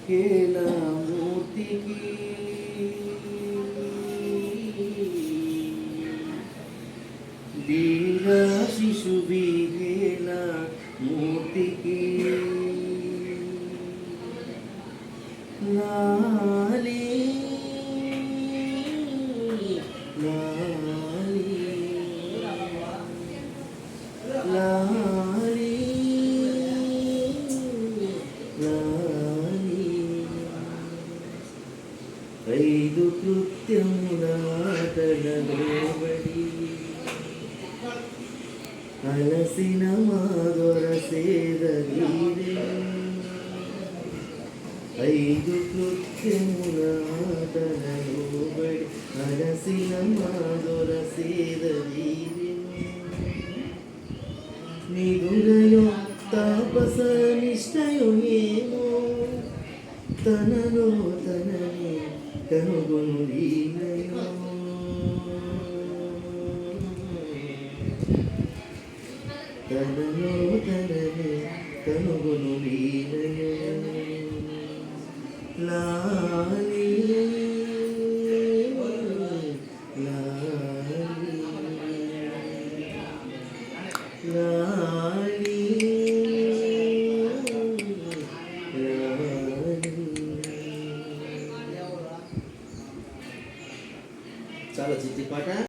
హేళ మూర్తికి లీలా శిశువి హేళ మూర్తికి లాలి లాలి లాలి లాలి ఐదు కృత్యముల ఆటలలోబడి అలసిన మాధుర సేదీరే ఐదు కృత్యముల ఆటలలోబడి అలసిన మాధుర సేదీరే నిగులయో తాపస నిష్టయో ఏమో తనలో తనని కనుగొను లీలయో తనలో తనని కనుగొను లీలయో లాలి లాలి లాలి